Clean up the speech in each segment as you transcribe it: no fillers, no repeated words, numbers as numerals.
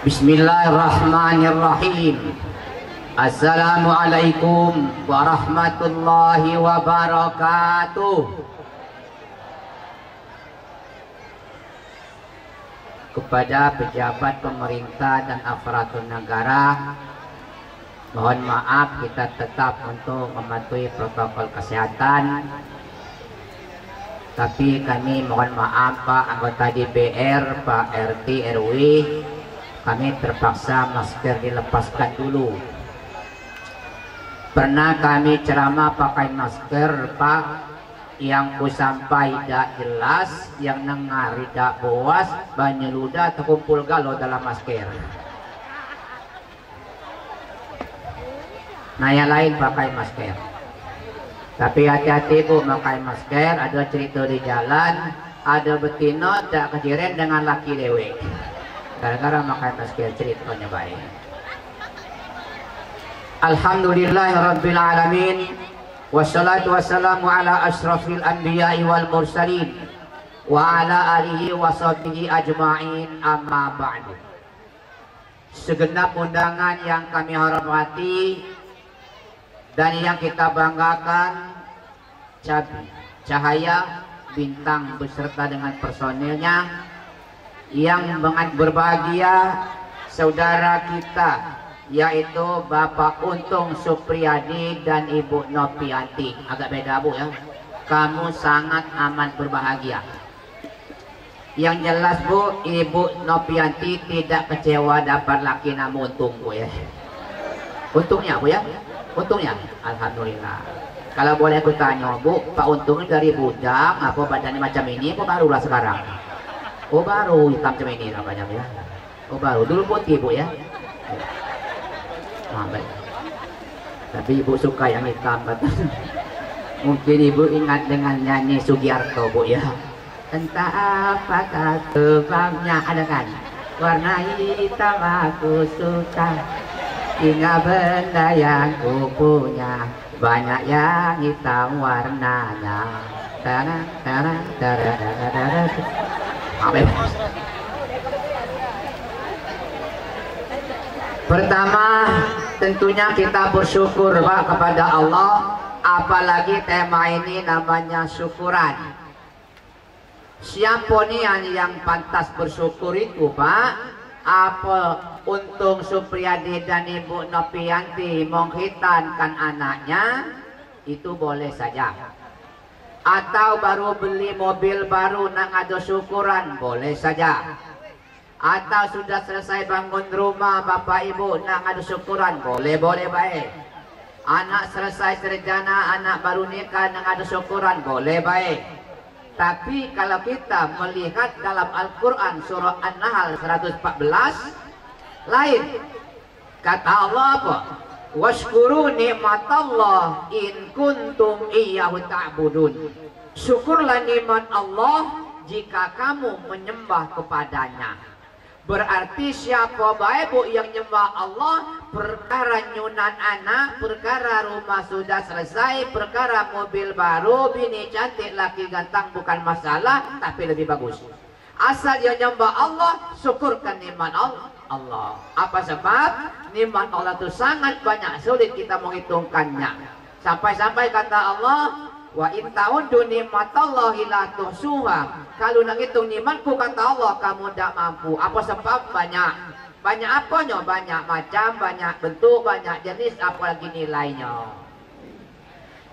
Bismillahirrahmanirrahim. Assalamualaikum warahmatullahi wabarakatuh. Kepada pejabat pemerintah dan aparatur negara, mohon maaf kita tetap untuk mematuhi protokol kesehatan. Tapi kami mohon maaf Pak anggota DPR, Pak RT RW, kami terpaksa masker dilepaskan dulu. Pernah kami ceramah pakai masker Pak, yang ku sampai tidak jelas, yang dengar tidak puas, banyak ludah terkumpul galau dalam masker. Nah yang lain pakai masker. Tapi hati-hati Bu pakai masker, ada cerita di jalan, ada betina tak kejadian dengan laki dewe. Gara-gara pakai masker ceritanya baik. Alhamdulillahirabbil alamin. Wassalatu wassalamu ala asyrafil anbiya'i wal mursalin wa ala alihi wa sahbihi ajma'in, amma ba'du. Segenap undangan yang kami hormati dan yang kita banggakan, Cahaya Bintang beserta dengan personilnya, yang berbahagia saudara kita yaitu Bapak Untung Supriyadi dan Ibu Nopianti. Agak beda Bu ya, kamu sangat amat berbahagia. Yang jelas Bu, Ibu Nopianti tidak kecewa dapat laki nama Untung Bu ya. Untungnya Bu ya, untungnya alhamdulillah. Kalau boleh aku tanya Bu, Pak Untung dari bujang apa badannya macam ini apa barulah sekarang? Oh baru hitam macam ini namanya ya. Oh baru, dulu putih Bu ya. Nah, baik. Tapi Ibu suka yang hitam betul. Mungkin Ibu ingat dengan nyanyi Sugiarto Bu ya. Entah apakah sebabnya, ada kan? Warna hitam aku suka, hingga benda yang ku punya banyak yang hitam warnanya. Pertama tentunya kita bersyukur Pak kepada Allah, apalagi tema ini namanya syukuran. Siapa nih yang pantas bersyukur itu Pak? Apa Untung Supriyadi dan Ibu Nopianti menghitankan anaknya, itu boleh saja. Atau baru beli mobil baru nak ada syukuran, boleh saja. Atau sudah selesai bangun rumah Bapak Ibu nak ada syukuran, boleh baik. Anak selesai sarjana, anak baru nikah nak ada syukuran, boleh baik. Tapi kalau kita melihat dalam Al-Quran surah An-Nahl 114, lain. Kata Allah apa? Washkuru ni'matallah in kuntum iyyahu ta'budun. Syukurlah nikmat Allah jika kamu menyembah kepadanya. Berarti siapa baik Bu yang nyembah Allah, perkara nyunan anak, perkara rumah sudah selesai, perkara mobil baru, bini cantik, laki ganteng bukan masalah, tapi lebih bagus. Asal dia nyembah Allah, syukurkan nikmat Allah. Apa sebab? Nikmat Allah itu sangat banyak, sulit kita menghitungkannya. Sampai-sampai kata Allah, wa in ta'uddu nikmatallahi la tuhsuha. Kalau nak hitung nikmatku kata Allah kamu tidak mampu. Apa sebab? Banyak. Banyak apanya? Banyak macam, banyak bentuk, banyak jenis, apalagi nilainya.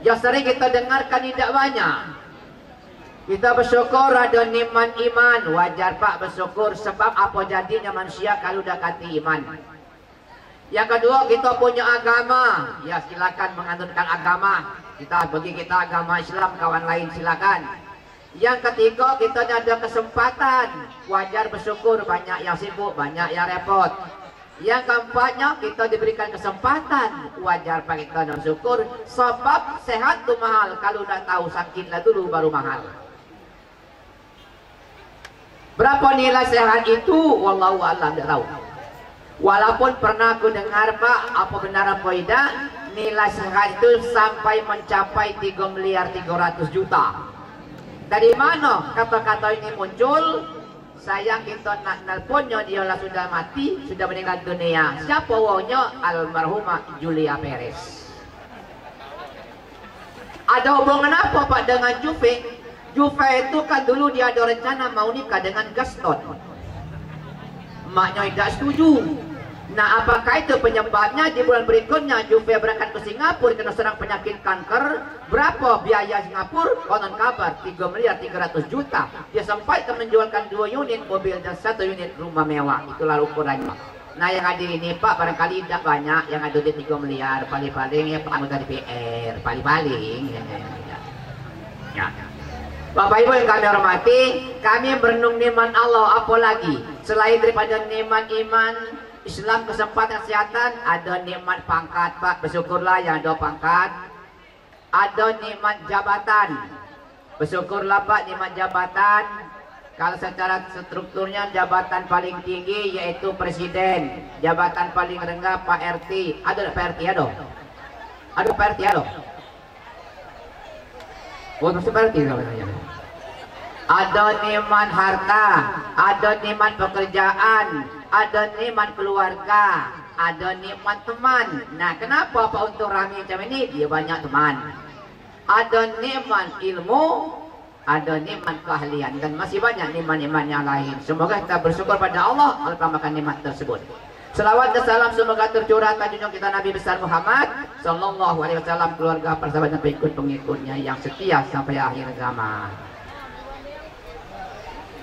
Yang sering kita dengarkan tidak banyak. Kita bersyukur ada nikmat iman. Wajar Pak bersyukur, sebab apa jadinya manusia kalau dah kati iman. Yang kedua, kita punya agama. Ya silakan menganutkan agama. Bagi kita agama Islam, kawan lain silakan. Yang ketiga, kita ada kesempatan. Wajar bersyukur, banyak yang sibuk, banyak yang repot. Yang keempatnya, kita diberikan kesempatan. Wajar Pak kita bersyukur, sebab sehat itu mahal. Kalau udah tahu sakitlah dulu baru mahal. Berapa nilai sehat itu? Wallahu a'lam, tidak tahu. Walaupun pernah aku dengar Pak, apa benar apa tidak, nilai sehat itu sampai mencapai 3.300.000.000. Dari mana kata-kata ini muncul? sayang kita nak nelponnya, dia lah sudah mati, sudah meninggal dunia. Siapa wongnya? Almarhumah Julia Perez. Ada hubungan apa Pak dengan Juve? Juve itu kan dulu dia ada rencana mau nikah dengan Gaston. Maknya tidak setuju. Nah, apakah itu penyebabnya? Di bulan berikutnya Juve berangkat ke Singapura kena serang penyakit kanker. Berapa biaya Singapura? Konon kabar 3.300.000.000. Dia sempat menjualkan 2 unit mobil dan 1 unit rumah mewah. Itulah ukurannya. Nah, yang ada ini Pak barangkali tidak banyak, yang ada di 3 miliar paling-paling ya Pak anggota DPR paling-paling ya. Bapak Ibu yang kami hormati, kami berenung nikmat Allah apalagi selain daripada nikmat iman, Islam, kesempatan, kesehatan, ada nikmat pangkat Pak, bersyukurlah yang ada pangkat. Ada nikmat jabatan, bersyukurlah Pak nikmat jabatan. Kalau secara strukturnya jabatan paling tinggi yaitu presiden, jabatan paling rendah Pak RT. Ada Pak RT ada? Ada Pak RT ada? Oh, masih Pak RT ada nikmat harta, ada nikmat pekerjaan, ada nikmat keluarga, ada nikmat teman. Nah, kenapa Pak untuk Rami macam ini? Dia banyak teman. Ada nikmat ilmu, ada nikmat keahlian, dan masih banyak nikmat-nikmat yang lain. Semoga kita bersyukur pada Allah utamakan nikmat tersebut. Selawat dan salam semoga tercurah ke junjungan kita Nabi besar Muhammad sallallahu alaihi wasallam, keluarga, persahabat dan pengikut-pengikutnya yang setia sampai akhir zaman.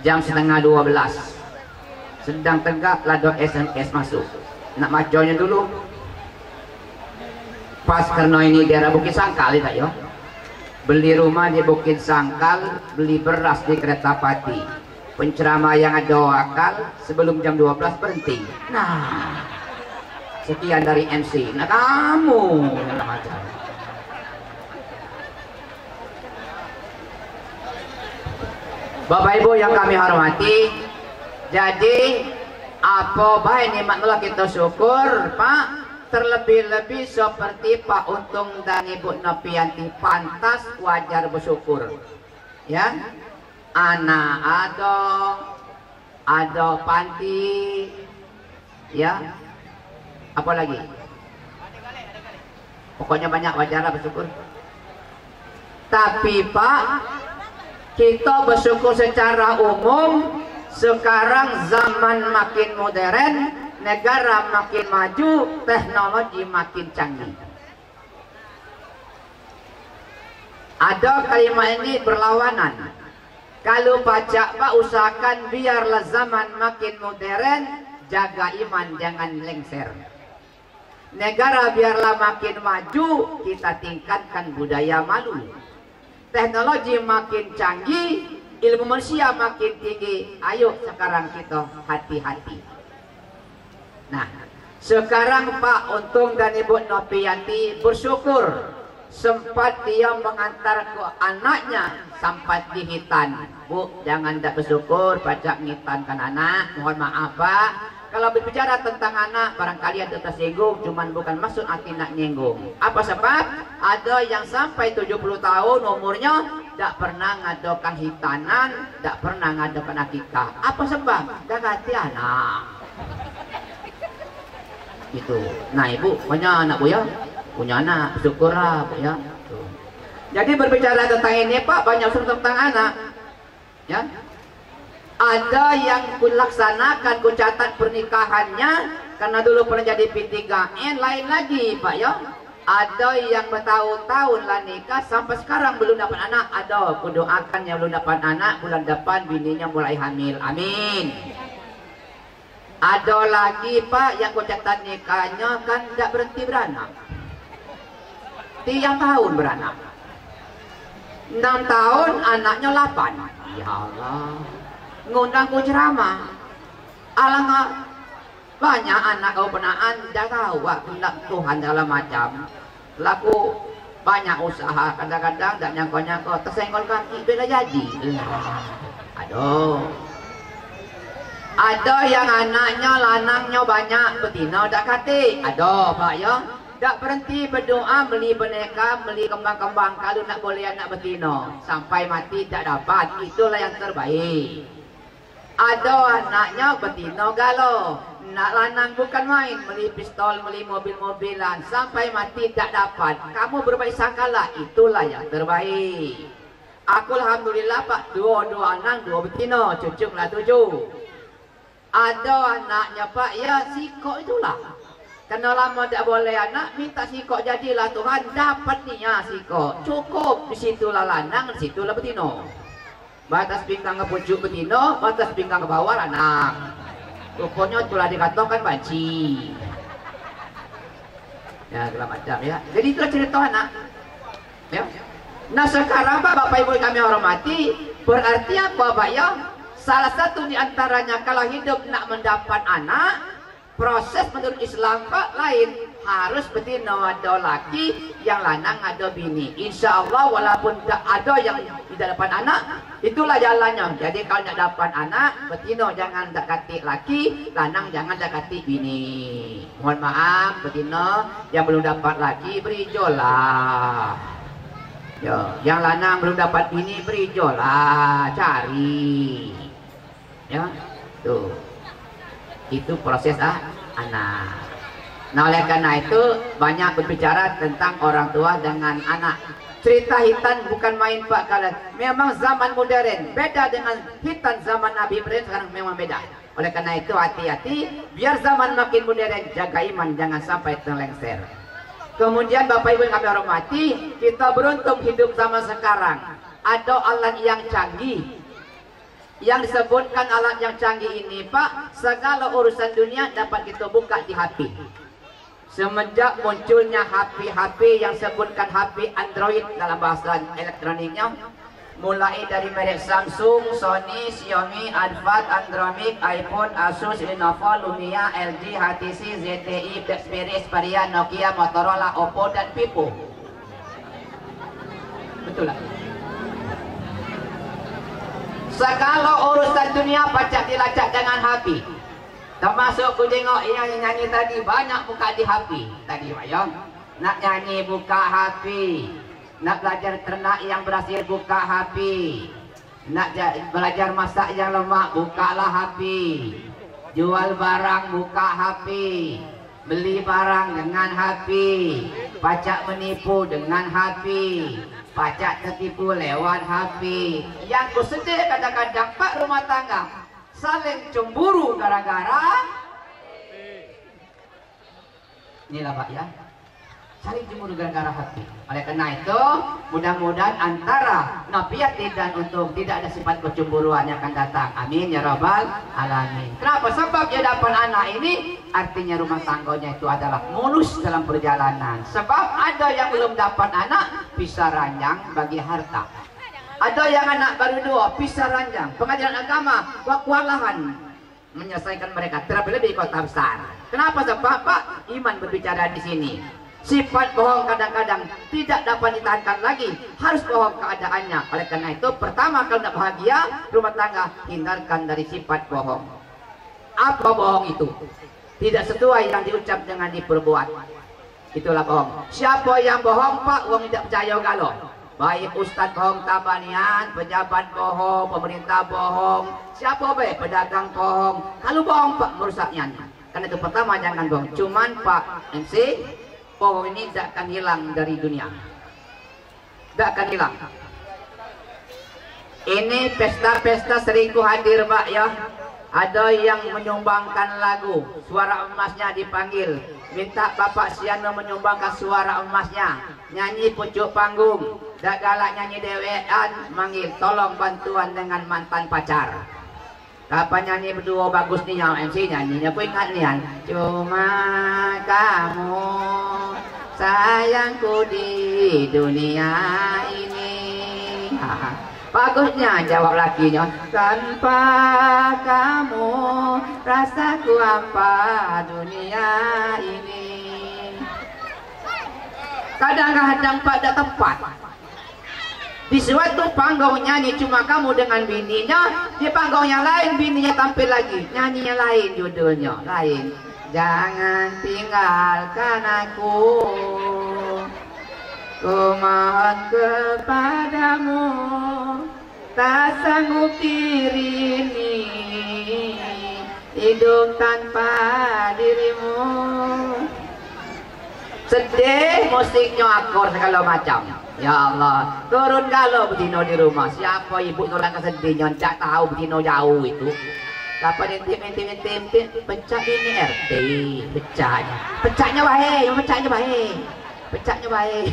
Jam 11:30 sedang tegak lado SMS masuk. Nak maconya dulu. Pas karena ini daerah Bukit Sangkal tak yo. Beli rumah di Bukit Sangkal, beli beras di Kertapati. Penceramah yang ada akal sebelum jam 12 berhenti. Nah, sekian dari MC. Nah, kamu yang macam. Bapak Ibu yang kami hormati, jadi apa baik nikmat Allah kita syukur Pak. Terlebih-lebih seperti Pak Untung dan Ibu Nopianti pantas wajar bersyukur ya. Anak ada panti ya, apa lagi pokoknya banyak wajar bersyukur. Tapi Pak, kita bersyukur secara umum. Sekarang zaman makin modern, negara makin maju, teknologi makin canggih. Ada kalimat ini berlawanan. Kalau pajak Pak usahakan biarlah zaman makin modern, jaga iman jangan lengser. Negara biarlah makin maju, kita tingkatkan budaya malu. Teknologi makin canggih, ilmu manusia makin tinggi. Ayo sekarang kita hati-hati. Nah, sekarang Pak Untung dan Ibu Nopianti bersyukur sempat dia mengantar ke anaknya sampai di Hitan. Bu, jangan tak bersyukur pajak ngitan kan anak. Mohon maaf Pak. Kalau berbicara tentang anak barangkali ada tersinggung, cuman bukan maksud hati nak nyinggung. Apa sebab? Ada yang sampai 70 tahun umurnya tidak pernah ngadakan hitanan, tidak pernah ngadakan akikah. Apa sebab? Dah ganti anak. Itu. Nah Ibu punya anak Bu ya? Punya anak, syukurlah Bu ya. Tuh. Jadi berbicara tentang ini Pak, banyak tentang anak. Ya. Ada yang kulaksanakan, kucatat pernikahannya karena dulu pernah jadi P3N, lain lagi Pak ya. Ada yang bertahun-tahun lah nikah sampai sekarang belum dapat anak. Ada, kudoakan yang belum dapat anak bulan depan bininya mulai hamil. Amin. Ada lagi Pak yang kucatat nikahnya kan tidak berhenti beranak. Tiap tahun beranak. 6 tahun anaknya 8. Ya Allah. Ngundang ku ceramah. Alangkah banyak anak kau penaan dah tahu kehendak Tuhan dalam macam. Laku banyak usaha kadang-kadang tak nyangkut-nyangkut tersenggol kaki beda jadi. Aduh. Ada yang anaknya lanangnya banyak betina dak kate. Ada Pak ya. Tak berhenti berdoa beli boneka, beli kembang-kembang kalau nak boleh anak betina sampai mati tak dapat. Itulah yang terbaik. Ada anaknya betina galau. Nak lanang bukan main, beli pistol, beli mobil-mobilan sampai mati tak dapat. Kamu berbaik sangkalah, itulah yang terbaik. Aku alhamdulillah pak, dua anak, dua betina, cucu lah 7. Ada anaknya pak, ya sikok itulah. Karena lama tak boleh anak, minta sikok jadilah Tuhan, dapat niya sikok. Cukup, disitulah lanang, disitulah betina. Batas pinggang ke pucuk betina, batas pinggang ke bawah anak. Rupanya itulah dikatakan banci. Ya, segala macam ya. Jadi itulah cerita anak. Ya. Nah sekarang Pak, Bapak Ibu kami hormati, berarti apa Pak ya? Salah satu di antaranya kalau hidup nak mendapat anak, proses menurut Islam Pak lain. Harus betina ada laki, yang lanang ada bini. Insya Allah walaupun tak ada yang tidak dapat anak, itulah jalannya. Jadi kalau nak dapat anak, betina jangan dekati laki, lanang jangan dekati bini. Mohon maaf betina yang belum dapat laki berijolah. Ya, yang lanang belum dapat bini berijolah, cari. Ya, tuh. Itu proses anak. Nah oleh karena itu banyak berbicara tentang orang tua dengan anak. Cerita hitan bukan main Pak kalian. Memang zaman modern beda dengan hitan zaman Nabi Ibrahim, sekarang memang beda. Oleh karena itu hati-hati, biar zaman makin modern, jaga iman jangan sampai terlengser. Kemudian Bapak Ibu yang kami hormati, kita beruntung hidup zaman sekarang. Ada alat yang canggih. Yang disebutkan alat yang canggih ini Pak, segala urusan dunia dapat kita buka di HP. Semenjak munculnya HP yang sebutkan HP Android dalam bahasa elektroniknya, mulai dari merek Samsung, Sony, Xiaomi, Advat, Android, iPhone, Asus, Lenovo, Lumia, LG, HTC, ZTE, BlackBerry, Xperia, Nokia, Motorola, Oppo, dan Vivo. Betul lah. Segala urusan dunia pacak dilacak dengan HP. Termasuk ku tengok yang nyanyi tadi banyak buka di HP. Tadi Pak ya. Nak nyanyi buka HP. Nak belajar ternak yang berhasil buka HP. Nak belajar masak yang lemak bukalah HP. Jual barang buka HP. Beli barang dengan HP. Pacak menipu dengan HP. Pacak tertipu lewat HP. Yang ku sedih kadang-kadang Pak rumah tangga saling cemburu gara-gara inilah Pak ya, saling cemburu gara-gara HP. Oleh karena itu mudah-mudahan antara nafiati dan untung tidak ada sifat kecemburuan yang akan datang. Amin ya rabbal alamin. Kenapa? Sebab dia dapat anak ini artinya rumah tangganya itu adalah mulus dalam perjalanan. Sebab ada yang belum dapat anak bisa ranjang bagi harta. Ada yang anak baru 2 pisah ranjang, pengajaran agama kewalahan menyelesaikan mereka, terlebih di kota besar. Kenapa sebab Pak? Iman berbicara di sini. Sifat bohong kadang-kadang tidak dapat ditahankan lagi, harus bohong keadaannya. Oleh karena itu pertama kalau nak bahagia rumah tangga, hindarkan dari sifat bohong. Apa bohong itu? Tidak sesuai yang diucap dengan diperbuat. Itulah bohong. Siapa yang bohong Pak? Wong tidak percaya galau. Baik ustadz bohong tabanian, pejabat bohong, pemerintah bohong, siapa baik pedagang bohong. Kalau bohong Pak merusaknya. Karena itu pertama jangan bohong. Cuman Pak MC, bohong ini tidak akan hilang dari dunia. Tidak akan hilang. Ini pesta-pesta sering ku hadir Pak ya. Ada yang menyumbangkan lagu, suara emasnya dipanggil, minta Bapak Siano menyumbangkan suara emasnya, nyanyi pucuk panggung, dak galak nyanyi dewean, manggil tolong bantuan dengan mantan pacar. Kapan nyanyi berdua bagus nih yang MC nyanyinya, aku ingat nih cuma kamu sayangku di dunia ini. Bagusnya jawab lakinya, tanpa kamu rasaku apa dunia ini. Kadang-kadang pada tempat di suatu panggung nyanyi cuma kamu dengan bininya, di panggung yang lain bininya tampil lagi, nyanyinya lain, judulnya lain. Jangan tinggalkan aku, ku mohon kepadamu, tak sanggup diri ini hidup tanpa dirimu. Sedih musiknya akor segala macam. Ya Allah, turun galau betino di rumah. Siapa ibu orang kesedihnya, tak tahu betino jauh itu. Kapan intim, pecah ini RT, pecahnya baik, pecahnya baik.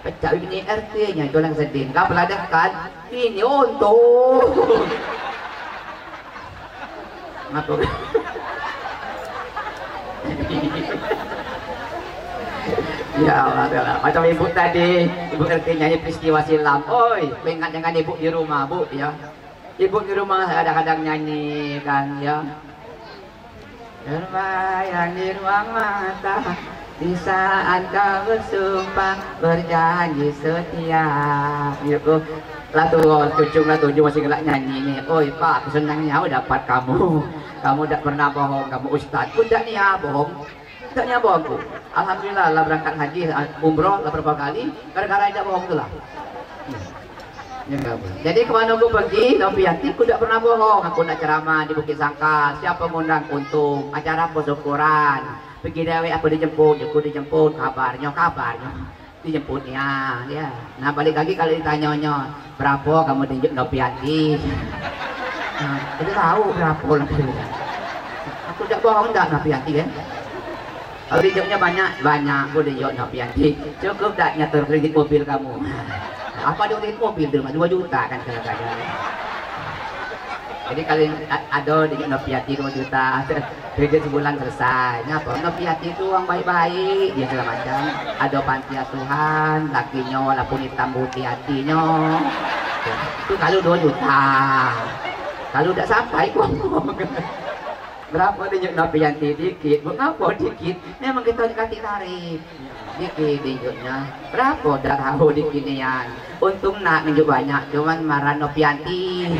Pecah ini RT-nya itu yang sedih. Kau peladekan ini untuk ngatur. Ya Allah, macam ibu tadi, ibu RT nyanyi peristiwa silam. Oi, pengen dengan ibu di rumah, Bu, ya. Ibu di rumah kadang-kadang nyanyi kan, ya. Terbayang di ruang mata di saat kau bersumpah berjanji setia. Ibu, lah tuh cucu masih ngelak nyanyi nih. Oi Pak, senangnya dapat kamu. Kamu tidak pernah bohong, kamu ustad. Udah nih ya bohong. Tidaknya bohongku. Alhamdulillah lah berangkat haji umroh lah berapa kali gara-gara tidak bohong itulah. Ya, jadi kemana aku pergi Novianti aku tidak pernah bohong. Aku nak ceramah di Bukit Sangka. Siapa ngundang untung acara syukuran. Pergi dewe aku dijemput kabarnya dijemputnya ya. Nah balik lagi kalau ditanya berapa kamu tunjuk Novianti. Nah, itu tahu berapa lah. Aku tidak bohong dah Novianti kan. Kalau dijoknya banyak, gue dijok Novianti. Cukup tak nyetor kredit mobil kamu? Apa ada kredit mobil di rumah 2 juta kan kadang-kadang. Jadi kalau ada dijok Novianti 2 juta, kredit sebulan selesai. Ngapa? Novianti itu uang baik-baik, dia segala macam. Ada panti asuhan, lakinya walaupun hitam putih hatinya. Itu kalau 2 juta. Kalau udah sampai kok. Berapa tunjuk Novianti dikit, mengapa dikit? Memang kita dikasih tarif dikit tunjuknya. Berapa udah tahu dikinian? Untung nak tunjuk banyak, cuman marah Novianti.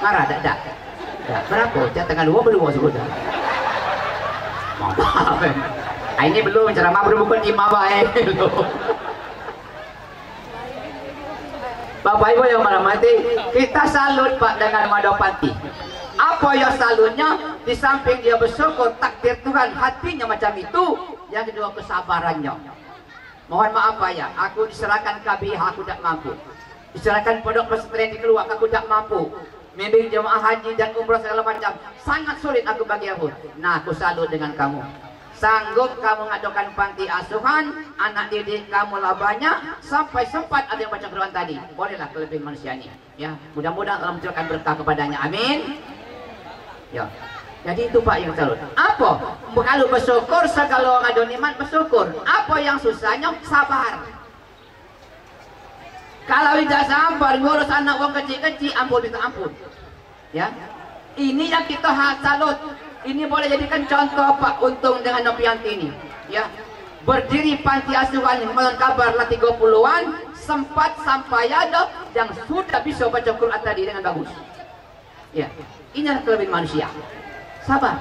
Marah tak? Berapa? Tengah 2 sudah. Maaf. Ini belum ceramah belum bukan imam baik. Bapak Ibu yang merahmati, kita salut Pak dengan Madopati. Apa yang salutnya? Di samping dia bersyukur takdir Tuhan hatinya macam itu. Yang kedua kesabarannya. Mohon maaf Pak ya, aku diserahkan KBH aku tidak mampu. Diserahkan pondok pesantren di keluar aku tidak mampu. Membimbing jemaah haji dan umrah segala macam sangat sulit aku bagi aku. Nah aku salut dengan kamu. Sanggup kamu ngadokan panti asuhan, anak didik kamu lah banyak, sampai sempat ada yang baca Quran tadi. Bolehlah kelebihan manusia ini. Ya, mudah-mudahan Allah mencurahkan berkah kepadanya. Amin. Ya, jadi itu Pak yang salut. Apa? Kalau bersyukur segala ngado nikmat bersyukur. Apa yang susahnya? Sabar. Kalau tidak sabar ngurus anak wong kecil-kecil, ampun minta ampun. Ya, ini yang kita salut. Ini boleh jadikan contoh Pak Untung dengan Novianti ini. Ya, berdiri panti asuhan malam kabar lah 30-an, sempat sampai ada yang sudah bisa baca Quran tadi dengan bagus. Ya, ini adalah kelebihan manusia. Sabar.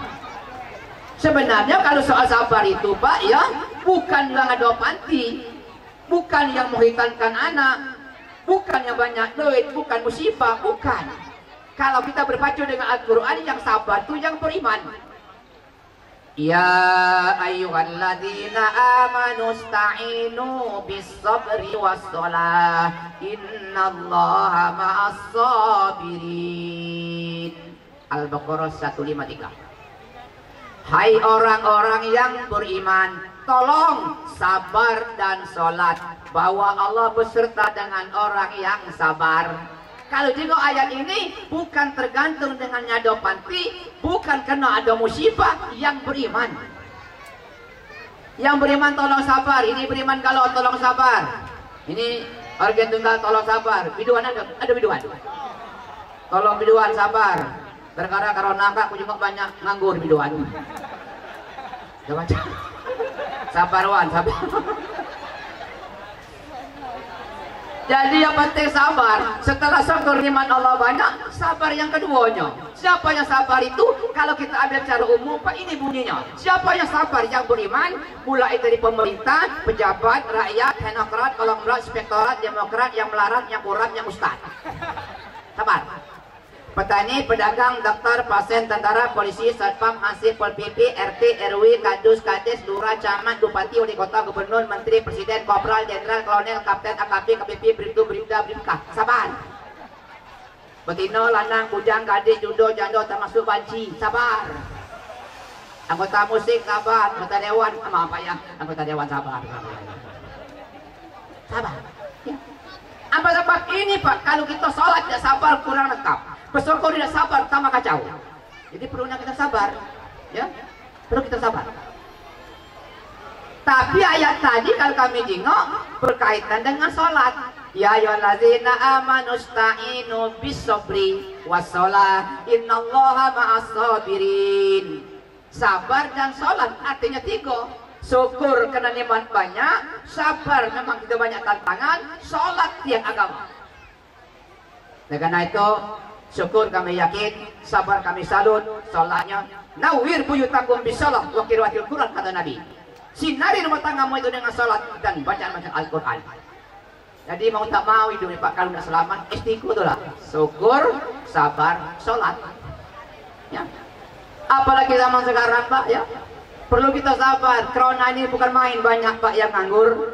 Sebenarnya kalau soal sabar itu Pak ya, bukan yang ada panti, bukan yang menghitankan anak, bukan yang banyak duit, bukan musibah, bukan. Kalau kita berpacu dengan Al-Quran, yang sabar itu yang beriman. Ya ayyuhalladzina amanu sta'inu bis-sabri was-shalah innallaha ma'as sabirin. Al-Baqarah 153. Hai orang-orang yang beriman, tolong sabar dan sholat, bahwa Allah beserta dengan orang yang sabar. Kalau juga ayat ini bukan tergantung dengan nyado panti, bukan karena ada musibah, yang beriman. Yang beriman tolong sabar, ini beriman kalau tolong sabar. Ini organ tunggal tolong sabar. Biduan ada biduan. Tolong biduan sabar. Terkadang karena aku juga banyak nganggur biduan. Coba sabar wan, sabar. Jadi yang penting sabar. Setelah syukur nikmat Allah banyak, sabar yang keduanya. Siapa yang sabar itu? Kalau kita ambil secara umum, Pak, ini bunyinya. Siapa yang sabar? Yang beriman, mulai dari pemerintah, pejabat, rakyat, teknokrat, konglomerat, inspektorat, demokrat, yang melarat, yang kurang, yang ustad. Sabar. Petani, pedagang, dokter, pasien, tentara, polisi, satpam, hansip, pol pp, rt, rw, kadus, kades, lurah, camat, bupati, wali kota, gubernur, menteri, presiden, kopral, jenderal, kolonel, kapten, akp, kpp, bribtu, bribda, bribka. Sabar. Betino, lanang, bujang, gadis, judo, jando, termasuk banci. Sabar. Anggota musik, sabar. Anggota dewan, apa ya? Anggota dewan sabar. Sabar. Ya. Apa sebab ini, Pak? Kalau kita sholat tidak sabar, kurang lengkap. Bersyukur tidak sabar, tambah kacau. Jadi perlunya kita sabar, ya, perlu kita sabar. Tapi ayat tadi kalau kami jengok berkaitan dengan sholat. Ya ayyuhallazina amanu sta'inu bis-sabri was-shalah innallaha ma'as-sabirin. Sabar dan sholat artinya tiga. Syukur karena nikmat banyak, sabar memang kita banyak tantangan, sholat tiang agama. Nah, karena itu syukur kami yakin, sabar kami salut, sholatnya nawir buyutakum bisalah wa qiraatil Quran kata Nabi. Sinari rumah tanggamu itu dengan sholat dan bacaan-bacaan Al-Quran. Jadi mau tak mau hidup Pak, kalau tidak selamat istiqomah itulah syukur, sabar, sholat. Ya. Apalagi zaman sekarang Pak, ya perlu kita sabar. Corona ini bukan main, banyak Pak yang nganggur.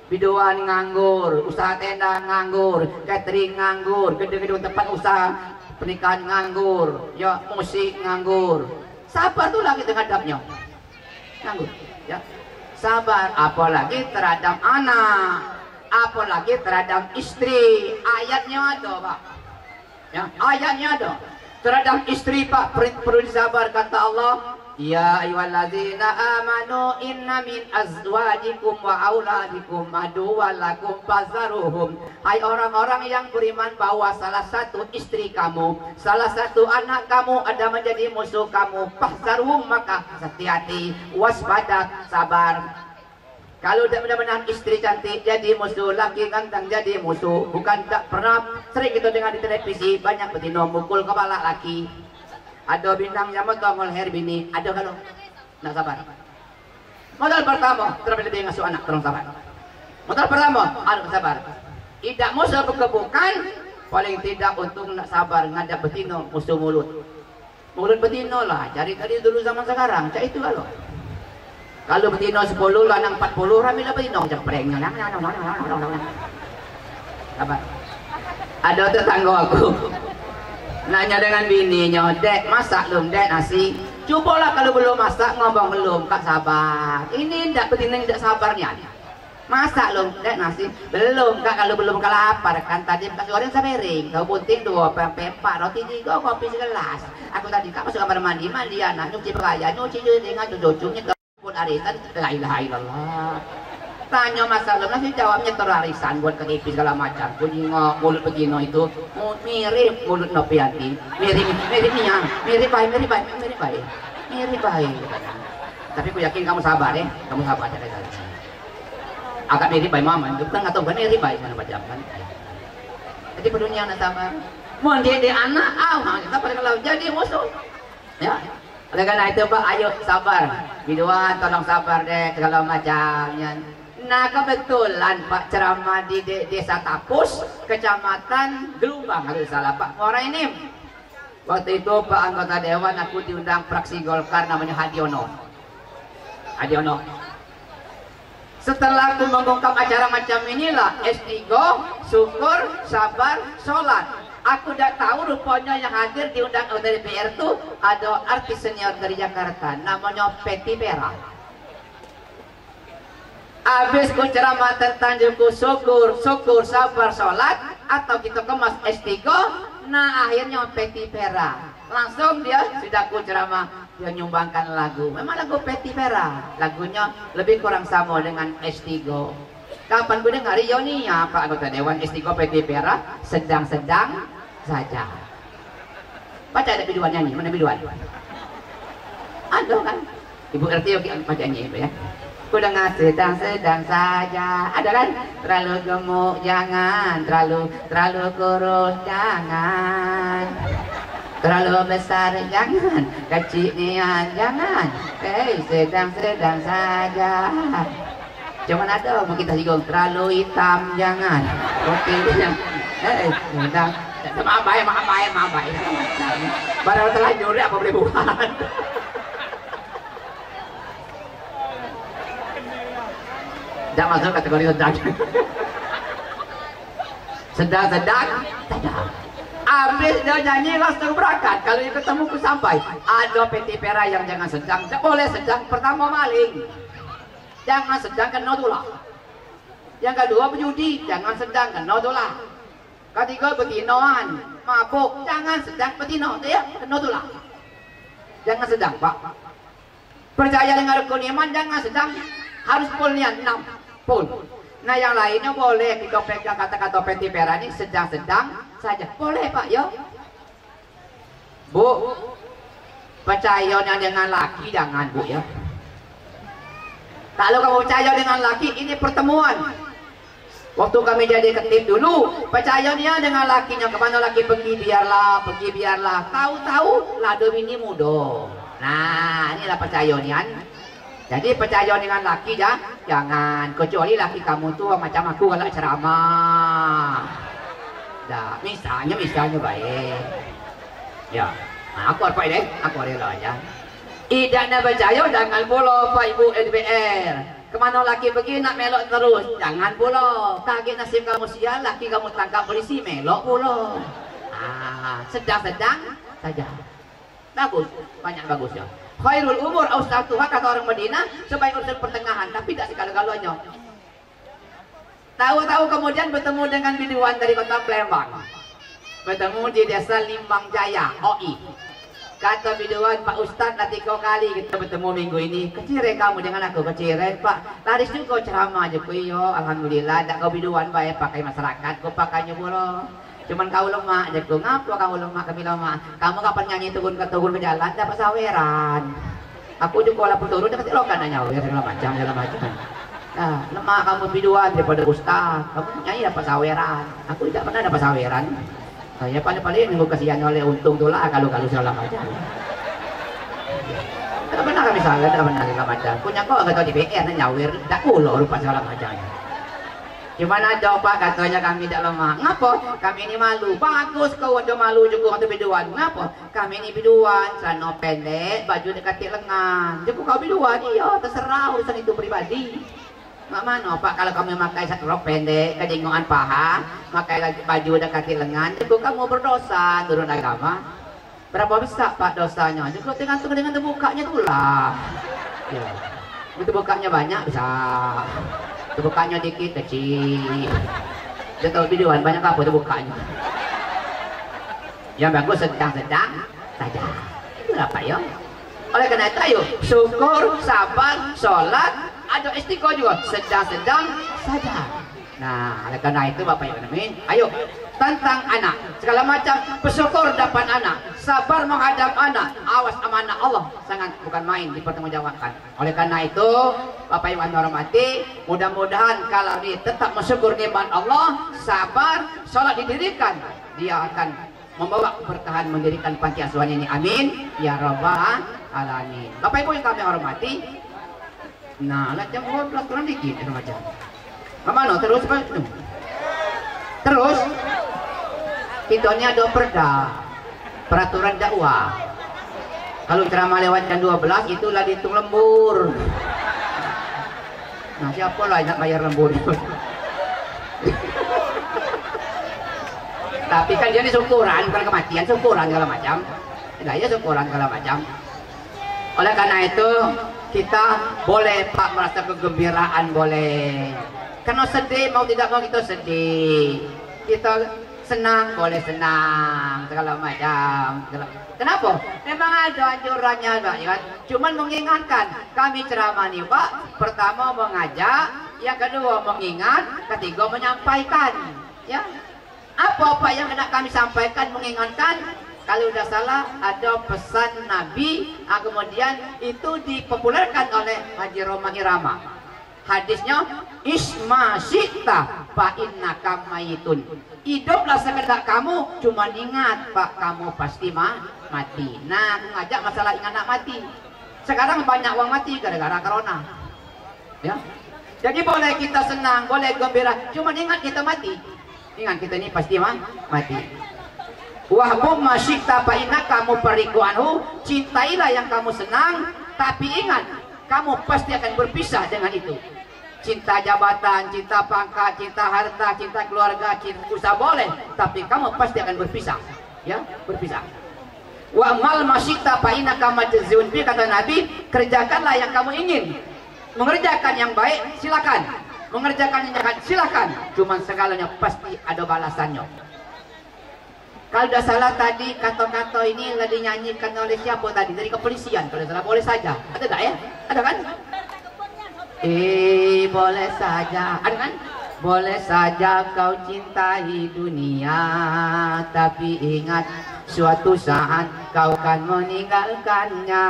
Biduan nganggur, usaha tenda nganggur, catering nganggur, gedung-gedung tempat usaha pernikahan nganggur, ya musik nganggur. Sabar tuh lagi terhadapnya, nganggur, ya sabar. Apalagi terhadap anak, apalagi terhadap istri. Ayatnya ada Pak, ya ayatnya ada. Terhadap istri Pak perlu disabar kata Allah. Ya ayyuhallazina amanu inna min azwajikum wa auladikum aduwwan lakum fazaruhum. Hai orang-orang yang beriman, bahwa salah satu istri kamu, salah satu anak kamu ada menjadi musuh kamu. Fazaruhum, maka hati-hati, waspada, sabar. Kalau tidak benar-benar istri cantik jadi musuh, laki ganteng jadi musuh. Bukan tak pernah sering kita dengar di televisi banyak betina mukul kepala laki. Ada bintang yang tongol her bini, ada kalau nak sabar. Modal pertama, terlebih ngasuh anak, terus sabar. Modal pertama, anak sabar. Tidak musuh kebukan, paling tidak untuk nak sabar ngadap betino musuh mulut. Mulut betino lah, cari tadi dulu zaman sekarang, cak itu kalau betino 10, lanang 40, ramilah betino jeprengnya. Sabar. Ada tetangga aku. Nanya dengan bininya, dek masak belum dek nasi? Cobalah kalau belum masak ngomong belum, kak sabar. Ini ndak betina tidak sabarnya. Masak belum dek nasi? Belum kak, kalau belum kelapar kan tadi kasih goreng sepiring, tahu bunting 2, pempek 4, roti 3, kopi segelas. Aku tadi kak masuk kamar mandi anak nyuci pakaian, nyuci dengan cucunya pun arisan, la ilaha illallah. Tanya masalah nasi, jawabnya terarisan buat ketipi segala macam. Bunyi mulut begino itu mirip mulut Nopianti, mirip baik. Tapi aku yakin kamu sabar ya, kamu sabar ya. Agak mirip baik mama, itu kan nggak tahu kan mirip baik mana macam kan. Jadi pedunia anak sabar. Mau dia anak, kita pada kalau jadi musuh, ya. Oleh karena itu Pak, ayo sabar. Biduan tolong sabar deh segala macamnya. Nah kebetulan Pak ceramah di desa Tapus, kecamatan Gelumbang, harus salah Pak Muara ini. Waktu itu Pak anggota dewan, aku diundang fraksi Golkar namanya Hadiono. Setelah aku mengungkap acara macam inilah, S3, syukur, sabar, sholat. Aku udah tahu rupanya yang hadir diundang dari PR itu ada artis senior dari Jakarta, namanya Peti Pera. Habis ku ceramah tentang syukur, sabar, sholat, atau kita kemas S3, nah akhirnya Peti Pera. Langsung dia sudah ku ceramah, dia nyumbangkan lagu. Memang lagu Peti Pera, lagunya lebih kurang sama dengan S3. Kapan ku dengar Yonia, Pak anggota dewan S3 Peti Pera, sedang-sedang saja. Baca ada biduan nyanyi, mana biduan? Ada kan? Ibu RT oke bacanya Ibu ya. Ku dengar sedang-sedang saja. Ada kan? Terlalu gemuk jangan, terlalu kurus jangan, terlalu besar jangan, kecinian jangan. Sedang-sedang saja. Cuman ada mau kita singgung, terlalu hitam jangan. Oke, sedang. Maaf baik. Baru terlanjur apa boleh buat. Tidak masuk kategori sedang. Sedang. Habis dia nyanyi langsung berangkat. Kalau dia ketemu ku sampai. Ada peti pera yang jangan sedang. Tidak boleh sedang. Pertama maling. Jangan sedang kena tulah. Yang kedua berjudi. Jangan sedang kena tulah. Ketiga betinoan. Mabuk. Jangan sedang betino. Ya, kena tulah. Jangan sedang, Pak. Percaya dengan rukun iman. Jangan sedang. Harus fullnya 6. Full. Nah yang lainnya boleh kita pegang kata-kata peti pera ini sedang-sedang saja. Boleh Pak ya. Bu, percayanya dengan laki jangan Bu ya. Kalau kamu percaya dengan laki ini pertemuan. Waktu kami jadi ketip dulu, percayanya dengan lakinya kemana laki pergi biarlah. Tahu-tahu lado ini mudo. Nah inilah percayanya. Jadi percaya dengan laki jangan, kecuali laki kamu tuh macam aku kalau ceramah. Dah, misalnya baik. Ya, nah, aku apa ini? Aku rela aja. Idaknya percaya jangan pula Pak Ibu LBR. Kemana laki pergi nak melok terus, jangan pula. Kaget nasib kamu sial, laki kamu tangkap polisi melok pula. Sedang-sedang saja. Bagus, banyak bagus ya. Khairul umur ausatuha kata orang Madinah, sebaik urusan pertengahan, tapi tidak segala-galanya. Tahu-tahu kemudian bertemu dengan biduan dari kota Palembang. Bertemu di desa Limbang Jaya, OI. Kata biduan, Pak Ustadz nanti kau kali kita bertemu minggu ini. Keciren kamu dengan aku, keciren Pak. Laris juga ceramah aja ku iyo, alhamdulillah. Tak kau biduan baik pakai masyarakat, kau pakainya pula. Cuman kau lemah, jadi kau ngapa kau lemah, kami lemah. Kamu kapan nyanyi turun ke jalan, dapat saweran. Aku juga walaupun turun, dapat lokan nanya, segala macam. Nah, lemah kamu biduan daripada Ustaz. Kamu nyanyi dapat saweran. Aku tidak pernah dapat saweran. Ya paling-paling nunggu kasihan oleh untung tu lah kalau segala macam. Tak pernah kami salah, tak pernah segala macam. Punya kau kata DPR nyawir, tak kulo lupa segala macam. Gimana coba katanya kami tidak lemah. Ngapa? Kami ini malu. Bagus kau ada malu juga untuk biduan. Ngapa? Kami ini biduan, celana pendek, baju dekat lengan. Jadi kau biduan, iya terserah urusan itu pribadi. Mak mana Pak kalau kami pakai rok pendek, kejengongan paha, pakai baju dekat lengan, jadi kamu berdosa turun agama. Berapa besar Pak dosanya? Jadi tergantung dengan terbukanya itulah. Ya. Itu bukanya banyak bisa. Terbukanya dikit kecil. Dia tahu biduan banyak apa terbukanya. Yang bagus sedang-sedang saja. Itu apa ya? Oleh karena itu ayo syukur, sabar, sholat, ada istiqomah juga sedang-sedang saja. Nah, oleh karena itu Bapak Ibu Amin, ayo tentang anak segala macam bersyukur dapat anak, sabar menghadap anak, awas amanah Allah sangat bukan main dipertanggungjawabkan. Oleh karena itu Bapak Ibu Anda hormati, mudah-mudahan kalau dia tetap bersyukur nikmat Allah, sabar, sholat didirikan, dia akan membawa keberkahan mendirikan panti asuhan ini. Amin ya rabbal alamin. Bapak Ibu yang kami hormati, nah lah jam 12 kurang dikit macam mana terus Pak? Terus kita ini ada peraturan dakwah. Kalau ceramah lewat jam 12 itulah dihitung lembur. Nah siapa lah yang nak bayar lembur itu? Tapi kan dia ini syukuran, bukan kematian, syukuran segala macam. Nah ya syukuran segala macam. Oleh karena itu kita boleh Pak merasa kegembiraan, boleh. Karena sedih mau tidak mau kita sedih. Kita senang boleh senang segala macam. Kenapa? Memang ada anjurannya Pak, ya kan? Cuman mengingatkan kami ceramah nih Pak. Pertama mengajak, yang kedua mengingat, ketiga menyampaikan. Ya, apa yang hendak kami sampaikan mengingatkan. Kalau udah salah ada pesan Nabi, kemudian itu dipopulerkan oleh Haji Roma Irama. Hadisnya isma syi'ta fa innaka mayitun. Hiduplah sekedar kamu, cuma ingat Pak, kamu pasti mati. Nah, aku ngajak masalah ingat nak mati. Sekarang banyak orang mati gara-gara corona. Ya. Jadi boleh kita senang, boleh gembira, cuma ingat kita mati. Ingat kita ini pasti mati. Wahbub masyikta fa innaka mufariqu anhu. Cintailah yang kamu senang, tapi ingat kamu pasti akan berpisah dengan itu. Cinta jabatan, cinta pangkat, cinta harta, cinta keluarga, cinta usaha boleh, tapi kamu pasti akan berpisah. Ya, berpisah. Wa mal masyikta fa innaka majzun bi, kata Nabi, kerjakanlah yang kamu ingin. Mengerjakan yang baik silakan, mengerjakan yang jahat silakan, cuman segalanya pasti ada balasannya. Kalau sudah salah tadi kata-kata ini lagi dinyanyikan oleh siapa tadi? Dari kepolisian. Kalau salah boleh saja. Ada tak ya? Ada kan? Boleh saja. Ada kan? Boleh saja kau cintai dunia, tapi ingat suatu saat kau akan meninggalkannya.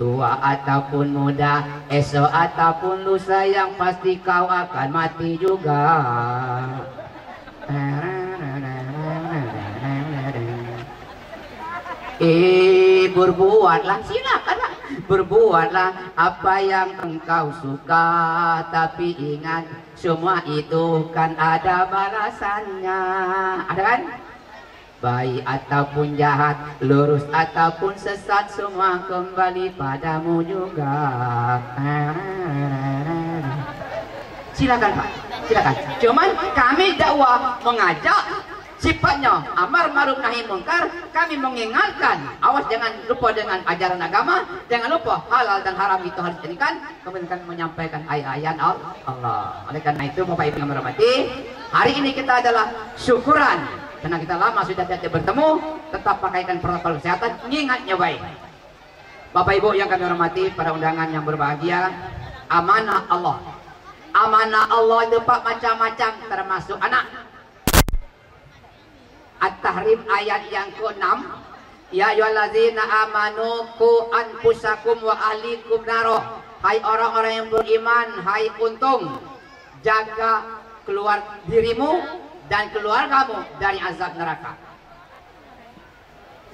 Tua ataupun muda, esok ataupun lusa, yang pasti kau akan mati juga. Berbuatlah, silakanlah, berbuatlah apa yang engkau suka, tapi ingat semua itu kan ada balasannya. Ada kan? Baik ataupun jahat, lurus ataupun sesat, semua kembali padamu juga. Silakan Pak, silakan. Cuman kami dakwah mengajak sifatnya amar ma'ruf nahi munkar. Kami mengingatkan, awas jangan lupa dengan ajaran agama, jangan lupa halal dan haram itu harus dijadikan. Kemudian kami menyampaikan ayat-ayat Allah. Oleh karena itu Bapak Ibu yang berhormati, hari ini kita adalah syukuran karena kita lama sudah tidak bertemu. Tetap pakaikan protokol kesehatan, ingatnya baik. Bapak Ibu yang kami hormati, para undangan yang berbahagia, amanah Allah. Amanah Allah itu Pak macam-macam, termasuk anak. At-Tahrim ayat yang ke-6. Ya ayyuhallazina amanu qu anfusakum wa ahlikum naro. Hai orang-orang yang beriman, hai untung, jaga keluar dirimu dan keluargamu dari azab neraka.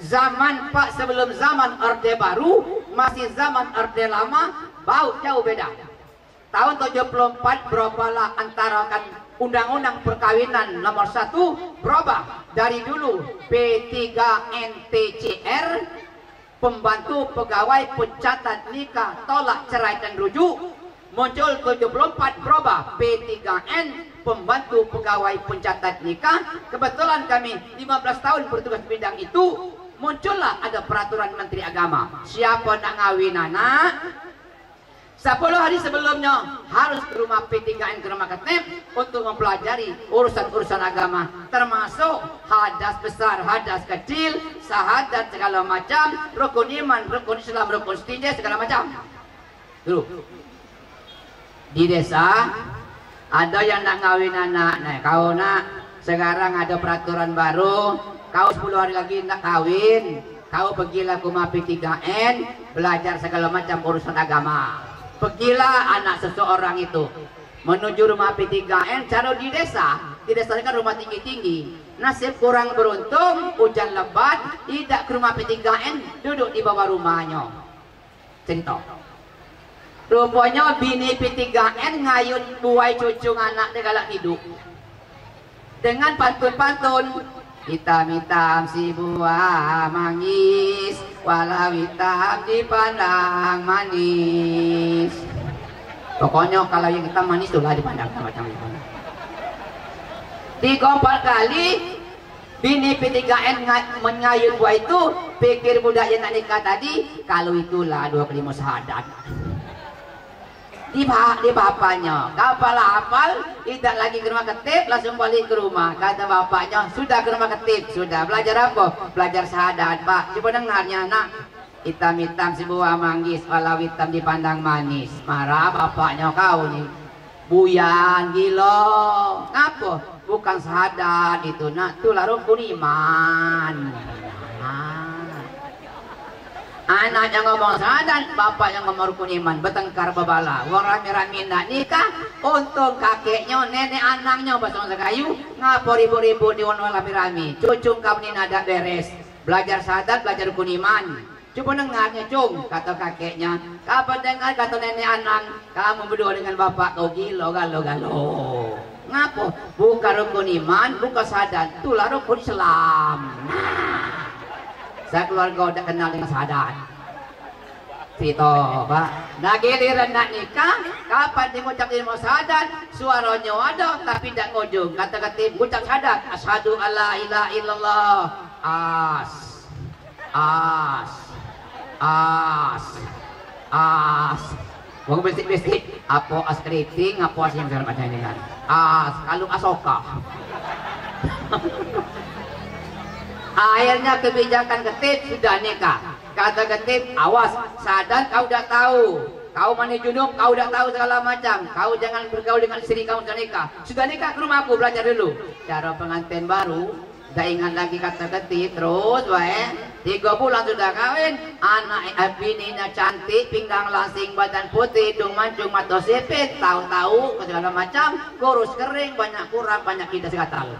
Zaman Pak sebelum zaman Orde Baru, masih zaman Orde Lama, bau jauh beda. Tahun 74 berubahlah antara kan Undang-Undang Perkawinan nomor 1 berubah dari dulu P3NTCR, pembantu pegawai pencatat nikah tolak cerai dan rujuk. Muncul 74 berubah P3N, pembantu pegawai pencatat nikah. Kebetulan kami 15 tahun bertugas bidang itu, muncullah ada peraturan Menteri Agama. Siapa nak ngawin anak 10 hari sebelumnya harus ke rumah P3N, ke rumah Ketep untuk mempelajari urusan-urusan agama, termasuk hadas besar, hadas kecil, syahadat segala macam, rukun iman, rukun Islam, rukun istinja segala macam. Dulu di desa ada yang nak ngawin anak. Nah, kau nak sekarang ada peraturan baru, kau 10 hari lagi nak kawin, kau pergilah ke rumah P3N, belajar segala macam urusan agama. Pergilah anak seseorang itu menuju rumah P3N. Cara di desa kan rumah tinggi-tinggi. Nasib kurang beruntung, hujan lebat, tidak ke rumah P3N, duduk di bawah rumahnya. Cerita. Rupanya bini P3N ngayun buai cucu anak dia galak hidup. Dengan pantun-pantun, hitam-hitam si buah manggis, walau hitam dipandang manis. Pokoknya kalau yang hitam manis itulah dipandang macam itu. 3-4 kali bini P3N mengayun buah itu, pikir budak yang nak nikah tadi, kalau itulah 2 kelima syahadat. Di bapaknya kapal hafal, tidak lagi ke rumah Ketip, langsung balik ke rumah. Kata bapaknya, sudah ke rumah Ketip, sudah belajar apa? Belajar syahadat. Pak, coba dengarnya nak, hitam-hitam si buah manggis, walau hitam dipandang manis. Marah bapaknya, kau nih buyan gila. Ngapa? Bukan syahadat itu nak, tulah rukun iman. Anaknya ngomong sadan, bapak yang ngomong rukun iman, bertengkar babala. Wong rame-rame nak nikah, untung kakeknya, nenek anaknya pasang sekayu, ngapa ribu-ribu di wong rame-rame. Cucung kamu ini nada beres, belajar sadat, belajar rukun iman. Coba dengarnya cung, kata kakeknya. Kapan dengar kata nenek anak, kamu berdua dengan bapak kau gilo, galo. Ngapa? Buka rukun iman, buka sadat, itulah rukun Islam. Nah. Saya keluarga udah kenal dengan sadat. Itu, Pak. Nah giliran nak nikah, kapan diucap ilmu sadat, suaranya ada tapi tidak ngujung. Kata-kata ucap sadat, asyhadu alla ilaha illallah. Wong bisik-bisik, apa as keriting, apa as yang saya baca ini kan. Kalau asoka. Akhirnya kebijakan ketip sudah nikah. Kata ketip, awas, sadat kau udah tahu. Kau mandi junub, kau udah tahu segala macam. Kau jangan bergaul dengan istri kamu sudah nikah. Sudah nikah ke rumahku belajar dulu. Cara pengantin baru, dah ingat lagi kata ketip, terus wae. 3 bulan sudah kawin, anak bininya cantik, pinggang langsing, badan putih, hidung mancung, mata sipit, tahu-tahu segala macam, kurus kering, banyak kurang, banyak kita gatal.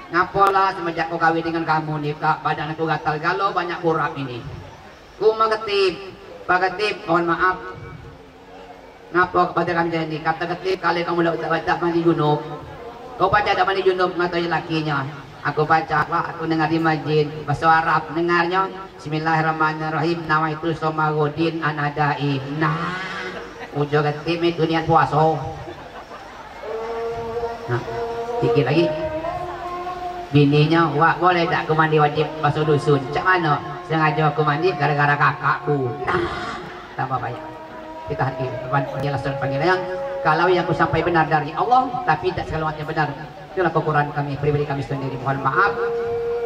Ngapola semenjak kau kawin dengan kamu nikah, badan aku gatal galau, banyak kurang ini. Ku mengetip, Pak Ketip, mohon maaf. Ngapa kepada kami jadi kata Ketip, kali kamu udah baca mandi junub, kau baca ada mandi junub ngatain lakinya. Aku baca, Pak, aku dengar di masjid bahasa Arab, dengarnya Bismillahirrahmanirrahim, nawaitu somagodin anadai. Nah, ujung Ketip itu niat puasa. Nah, dikit lagi. Bininya, wah boleh tak aku mandi wajib basuh dusun? Cak mana? Sengaja aku mandi gara-gara kakakku. Nah, tambah banyak. Kita hati penjelasan panggilan. Kalau yang aku sampai benar dari Allah, tapi tidak segala macam benar. Itulah kekurangan kami, pribadi kami sendiri. Mohon maaf.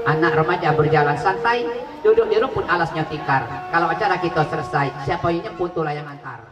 Anak remaja berjalan santai, duduk di rumput alasnya tikar. Kalau acara kita selesai, siapa yang nyemput itulah yang antar.